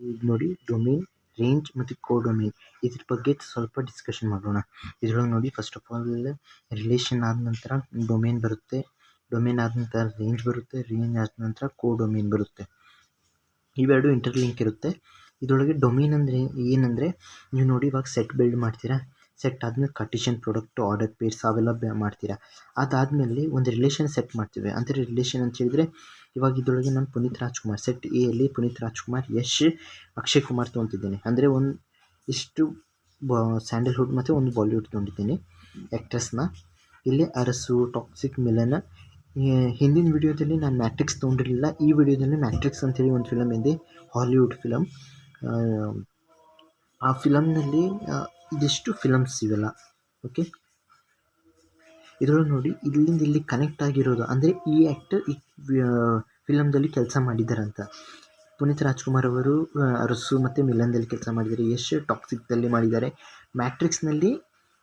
ಈಗ ನೋಡಿ domain, range ಮತ್ತು ಕೋಡೊಮೇನ್ ಇದ್ರ ಬಗ್ಗೆ ಸ್ವಲ್ಪ ಡಿಸ್ಕಷನ್ ಮಾಡೋಣ. ಇದ್ರೊಳಗೆ ನೋಡಿ ಫಸ್ಟ್ ಆಫ್ ಆಲ್ ರಿಲೇಷನ್ ಆದ ನಂತರ ಡೊಮೇನ್ ಬರುತ್ತೆ, ಡೊಮೇನ್ ಆದ ನಂತರ ರೇಂಜ್ ಬರುತ್ತೆ, ರೇಂಜ್ ಆದ ನಂತರ ಕೋಡೊಮೇನ್ ಬರುತ್ತೆ. ಇವೆರಡು ಇಂಟರ್ಲಿಂಕ್ ಇರುತ್ತೆ. ಇದರೊಳಗೆ ಡೊಮೇನ್ ಅಂದರೆ ಏನಂದರೆ, ನೀವು ನೋಡಿ ಇವಾಗ ಸೆಟ್ ಬಿಲ್ಡ್ ಮಾಡ್ತೀರಾ, ಸೆಟ್ ಆದಮೇಲೆ ಕಾರ್ಟಿಷಿಯನ್ ಪ್ರಾಡಕ್ಟು, ಆರ್ಡರ್ ಪೇರ್ಸ್ ಅವೆಲ್ಲ ಮಾಡ್ತೀರಾ. ಅದಾದಮೇಲೆ ಒಂದು ರಿಲೇಷನ್ ಸೆಟ್ ಮಾಡ್ತೀವಿ. ಅಂದರೆ ರಿಲೇಷನ್ ಅಂತ ಹೇಳಿದರೆ ಇವಾಗ ಇದರೊಳಗೆ ನಾನು ಪುನೀತ್ ರಾಜ್ಕುಮಾರ್ ಸೆಟ್ ಎ ಅಲ್ಲಿ ಪುನೀತ್ ರಾಜ್ಕುಮಾರ್, ಯಶ್, ಅಕ್ಷಯ್ ಕುಮಾರ್ ತೊಗೊತಿದ್ದೇನೆ. ಅಂದರೆ ಒಂದು ಇಷ್ಟು ಸ್ಯಾಂಡಲ್ವುಡ್ ಮತ್ತು ಒಂದು ಬಾಲಿವುಡ್ ತೊಗೊಂಡಿದ್ದೀನಿ ಆ್ಯಕ್ಟ್ರೆಸ್ನ. ಇಲ್ಲಿ ಅರಸು, ಟಾಕ್ಸಿಕ್, ಮಿಲನ. ಹಿಂದಿನ ವಿಡಿಯೋದಲ್ಲಿ ನಾನು ಮ್ಯಾಟ್ರಿಕ್ಸ್ ತೊಗೊಂಡಿರಲಿಲ್ಲ. ಈ ವಿಡಿಯೋದಲ್ಲಿ ಮ್ಯಾಟ್ರಿಕ್ಸ್ ಅಂತೇಳಿ ಒಂದು ಫಿಲಮ್ ಇದೆ, ಹಾಲಿವುಡ್ ಫಿಲಮ್. ಆ ಫಿಲಮ್ನಲ್ಲಿ ಇದಿಷ್ಟು ಫಿಲಮ್ಸ್ ಇವೆಲ್ಲ. ಓಕೆ, ಇದರೊಳಗೆ ನೋಡಿ ಇಲ್ಲಿಂದ ಇಲ್ಲಿ ಕನೆಕ್ಟ್ ಆಗಿರೋದು ಅಂದರೆ ಈ ಆ್ಯಕ್ಟರ್ ಈ ಫಿಲಮ್ದಲ್ಲಿ ಕೆಲಸ ಮಾಡಿದ್ದಾರಂತ. ಪುನೀತ್ ರಾಜ್ಕುಮಾರ್ ಅವರು ಅರಸು ಮತ್ತು ಮಿಲನ್ದಲ್ಲಿ ಕೆಲಸ ಮಾಡಿದ್ದಾರೆ, ಯಶ್ ಟಾಕ್ಸಿಕ್ದಲ್ಲಿ ಮಾಡಿದ್ದಾರೆ, ಮ್ಯಾಟ್ರಿಕ್ಸ್ನಲ್ಲಿ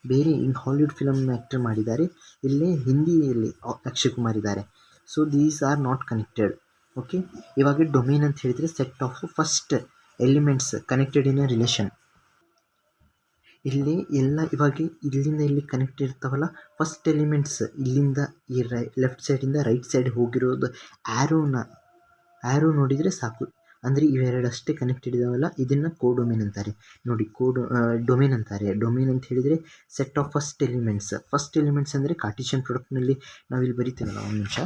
ಬೇರೆ ಹಾಲಿವುಡ್ ಫಿಲಮ್ ಆ್ಯಕ್ಟರ್ ಮಾಡಿದ್ದಾರೆ, ಇಲ್ಲೇ ಹಿಂದಿಯಲ್ಲಿ ಅಕ್ಷಯ್ ಕುಮಾರ್ ಇದ್ದಾರೆ. So these are not connected. Okay, ಇವಾಗ ಡೊಮೇನ್ ಅಂತ ಹೇಳಿದರೆ set of first elements connected in a relation. ಇಲ್ಲಿ ಎಲ್ಲ ಇವಾಗ ಇಲ್ಲಿಂದ ಇಲ್ಲಿ ಕನೆಕ್ಟ್ ಇರ್ತಾವಲ್ಲ, ಫಸ್ಟ್ ಎಲಿಮೆಂಟ್ಸ್ ಇಲ್ಲಿಂದ ಈ ಲೆಫ್ಟ್ ಸೈಡಿಂದ ರೈಟ್ ಸೈಡ್ ಹೋಗಿರೋದು ಆ್ಯರೋ ನೋಡಿದರೆ ಸಾಕು. ಅಂದರೆ ಇವೆರಡಷ್ಟೇ ಕನೆಕ್ಟೆಡ್ ಇದಾವಲ್ಲ, ಇದನ್ನು ಕೋಡೊಮೇನ್ ಅಂತಾರೆ. ನೋಡಿ ಡೊಮೇನ್ ಅಂತಾರೆ. ಡೊಮೇನ್ ಅಂತ ಹೇಳಿದರೆ ಸೆಟ್ ಆಫ್ ಫಸ್ಟ್ ಎಲಿಮೆಂಟ್ಸ್ ಅಂದರೆ ಕಾರ್ಟಿಷಿಯನ್ ಪ್ರಾಡಕ್ಟ್ನಲ್ಲಿ ನಾವಿಲ್ಲಿ ಬರಿತೀವಲ್ಲ, ಒಂದು ನಿಮಿಷ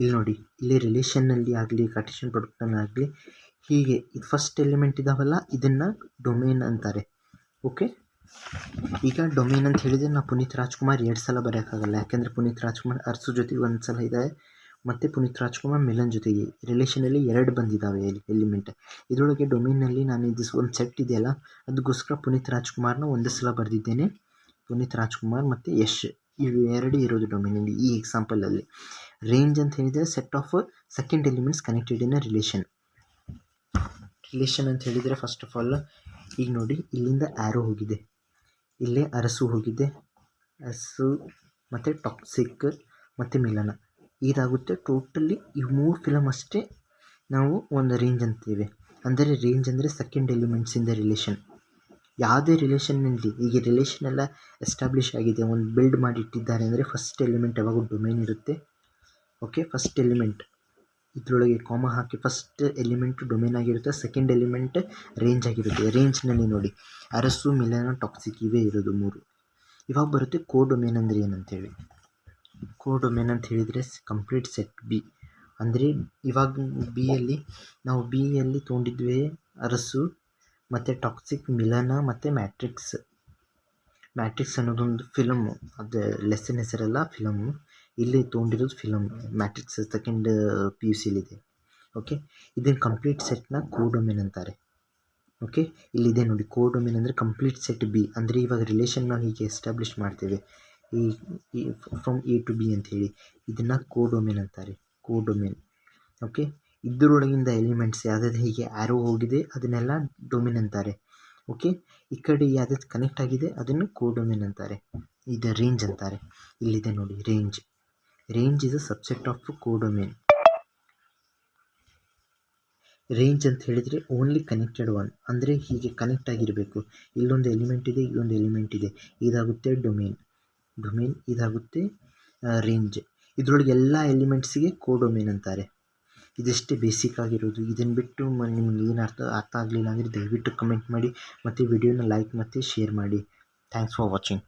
ಇಲ್ಲಿ ನೋಡಿ, ಇಲ್ಲಿ ರಿಲೇಷನ್ನಲ್ಲಿ ಆಗಲಿ ಕಾರ್ಟಿಷಿಯನ್ ಪ್ರಾಡಕ್ಟನ್ನಾಗಲಿ ಹೀಗೆ ಇದು ಫಸ್ಟ್ ಎಲಿಮೆಂಟ್ ಇದಾವಲ್ಲ, ಇದನ್ನು ಡೊಮೇನ್ ಅಂತಾರೆ. ಓಕೆ, ಈಗ ಡೊಮೇನ್ ಅಂತ ಹೇಳಿದರೆ ನಾವು ಪುನೀತ್ ರಾಜ್ಕುಮಾರ್ 2 ಸಲ ಬರೋಕ್ಕಾಗಲ್ಲ. ಯಾಕೆಂದರೆ ಪುನೀತ್ ರಾಜ್ಕುಮಾರ್ ಅರಸು ಜೊತೆಗೆ 1 ಸಲ ಇದೆ, ಮತ್ತು ಪುನೀತ್ ರಾಜ್ಕುಮಾರ್ ಮಿಲನ್ ಜೊತೆಗೆ ರಿಲೇಷನಲ್ಲಿ 2 ಬಂದಿದ್ದಾವೆ ಎಲಿಮೆಂಟ್. ಇದರೊಳಗೆ ಡೊಮೇನಲ್ಲಿ ನಾನು ಇದು ಒಂದು ಸೆಟ್ ಇದೆಯಲ್ಲ, ಅದಕ್ಕೋಸ್ಕರ ಪುನೀತ್ ರಾಜ್ಕುಮಾರ್ನ 1 ಸಲ ಬರೆದಿದ್ದೇನೆ. ಪುನೀತ್ ರಾಜ್ಕುಮಾರ್ ಮತ್ತು ಯಶ್ ಇವು 2 ಇರೋದು ಡೊಮೇನಲ್ಲಿ ಈ ಎಕ್ಸಾಂಪಲಲ್ಲಿ. ರೇಂಜ್ ಅಂತ ಹೇಳಿದರೆ set of second elements connected in a relation ಅಂತ ಹೇಳಿದರೆ ಫಸ್ಟ್ ಆಫ್ ಆಲ್ ಈಗ ನೋಡಿ ಇಲ್ಲಿಂದ ಆ್ಯರೋ ಹೋಗಿದೆ, ಇಲ್ಲೇ ಅರಸು ಹೋಗಿದೆ, ಅರಸು ಮತ್ತು ಟಾಕ್ಸಿಕ್ ಮತ್ತು ಮಿಲನ ಇದಾಗುತ್ತೆ. ಟೋಟಲಿ ಈ 3 ಫಿಲಮ್ ಅಷ್ಟೇ ನಾವು ಒಂದು ರೇಂಜ್ ಅಂತೀವಿ. ಅಂದರೆ ರೇಂಜ್ ಅಂದರೆ second elements in the relation. ಯಾವುದೇ ರಿಲೇಷನ್ನಲ್ಲಿ ಈಗ ರಿಲೇಷನ್ ಎಲ್ಲ ಎಸ್ಟಾಬ್ಲಿಷ್ ಆಗಿದೆ, ಒಂದು ಬಿಲ್ಡ್ ಮಾಡಿಟ್ಟಿದ್ದಾರೆ ಅಂದರೆ ಫಸ್ಟ್ ಎಲಿಮೆಂಟ್ ಯಾವಾಗ ಡೊಮೇನ್ ಇರುತ್ತೆ. ಓಕೆ, ಫಸ್ಟ್ ಎಲಿಮೆಂಟ್ ಇದರೊಳಗೆ ಕಾಮ ಹಾಕಿ ಫಸ್ಟ್ ಎಲಿಮೆಂಟ್ ಡೊಮೇನ್ ಆಗಿರುತ್ತೆ, ಸೆಕೆಂಡ್ ಎಲಿಮೆಂಟ್ ರೇಂಜ್ ಆಗಿರುತ್ತೆ. ರೇಂಜ್ನಲ್ಲಿ ನೋಡಿ ಅರಸು, ಮಿಲನ, ಟಾಕ್ಸಿಕ್ ಇವೇ ಇರೋದು 3. ಇವಾಗ ಬರುತ್ತೆ ಕೋಡೊಮೇನ್ ಅಂದರೆ ಏನಂತೇಳಿ. ಕೋಡೊಮೇನ್ ಅಂತ ಹೇಳಿದರೆ ಕಂಪ್ಲೀಟ್ ಸೆಟ್ ಬಿ. ಅಂದರೆ ಇವಾಗ ನಾವು ಬಿಯಲ್ಲಿ ತೊಗೊಂಡಿದ್ವಿ ಅರಸು ಮತ್ತು ಟಾಕ್ಸಿಕ್, ಮಿಲನ ಮತ್ತು ಮ್ಯಾಟ್ರಿಕ್ಸ್ ಅನ್ನೋದೊಂದು ಫಿಲಮ್ಮು, ಅದು ಲೆಸನ್ ಹೆಸರಲ್ಲ ಫಿಲಮ್ಮು. ಇಲ್ಲಿ ತೊಗೊಂಡಿರೋದು ಫಿಲಮ್ ಮ್ಯಾಟ್ರಿಕ್ಸ್ ಸೆಕೆಂಡ್ PUCಲಿದೆ. ಓಕೆ, ಇದನ್ನು ಕಂಪ್ಲೀಟ್ ಸೆಟ್ನ ಕೋಡೊಮೇನ್ ಅಂತಾರೆ. ಓಕೆ, ಇಲ್ಲಿದೆ ನೋಡಿ ಕೋಡೊಮೇನ್ ಅಂದರೆ ಕಂಪ್ಲೀಟ್ ಸೆಟ್ ಬಿ. ಅಂದರೆ ಇವಾಗ ರಿಲೇಷನ್ ನಾವು ಹೀಗೆ ಎಸ್ಟಾಬ್ಲಿಷ್ ಮಾಡ್ತೇವೆ, ಈ ಫ್ರಮ್ A to B ಅಂಥೇಳಿ, ಇದನ್ನು ಕೋಡೊಮೇನ್ ಅಂತಾರೆ. ಕೋಡೊಮೇನ್. ಓಕೆ, ಇದರೊಳಗಿಂದ ಎಲಿಮೆಂಟ್ಸ್ ಯಾವುದಾದ್ರು ಹೀಗೆ ಆ್ಯರೋ ಹೋಗಿದೆ ಅದನ್ನೆಲ್ಲ ಡೊಮೇನ್ ಅಂತಾರೆ. ಓಕೆ, ಈ ಕಡೆ ಯಾವುದಾದ್ರು ಕನೆಕ್ಟ್ ಆಗಿದೆ ಅದನ್ನು ಕೋಡೊಮೇನ್ ಅಂತಾರೆ. ಇದು ರೇಂಜ್ ಅಂತಾರೆ. ಇಲ್ಲಿದೆ ನೋಡಿ range is a subset of codomain. Range ಅಂತ ಹೇಳಿದರೆ ಓನ್ಲಿ ಕನೆಕ್ಟೆಡ್ ಒನ್, ಅಂದರೆ ಹೀಗೆ ಕನೆಕ್ಟ್ ಆಗಿರಬೇಕು. ಇಲ್ಲೊಂದು ಎಲಿಮೆಂಟ್ ಇದೆ, ಇಲ್ಲೊಂದು ಎಲಿಮೆಂಟ್ ಇದೆ, ಇದಾಗುತ್ತೆ ಡೊಮೇನ್ ಇದಾಗುತ್ತೆ ರೇಂಜ್. ಇದರೊಳಗೆ ಎಲ್ಲ ಎಲಿಮೆಂಟ್ಸಿಗೆ ಕೋಡೊಮೇನ್ ಅಂತಾರೆ. ಇದಿಷ್ಟೇ ಬೇಸಿಕ್ ಆಗಿರೋದು. ಇದನ್ನು ಬಿಟ್ಟು ನಿಮ್ಗೆ ಏನು ಅರ್ಥ ಆಗಲಿಲ್ಲ ಅಂದರೆ ದಯವಿಟ್ಟು ಕಮೆಂಟ್ ಮಾಡಿ ಮತ್ತು ವಿಡಿಯೋನ ಲೈಕ್ ಮತ್ತು ಶೇರ್ ಮಾಡಿ. Thanks for watching.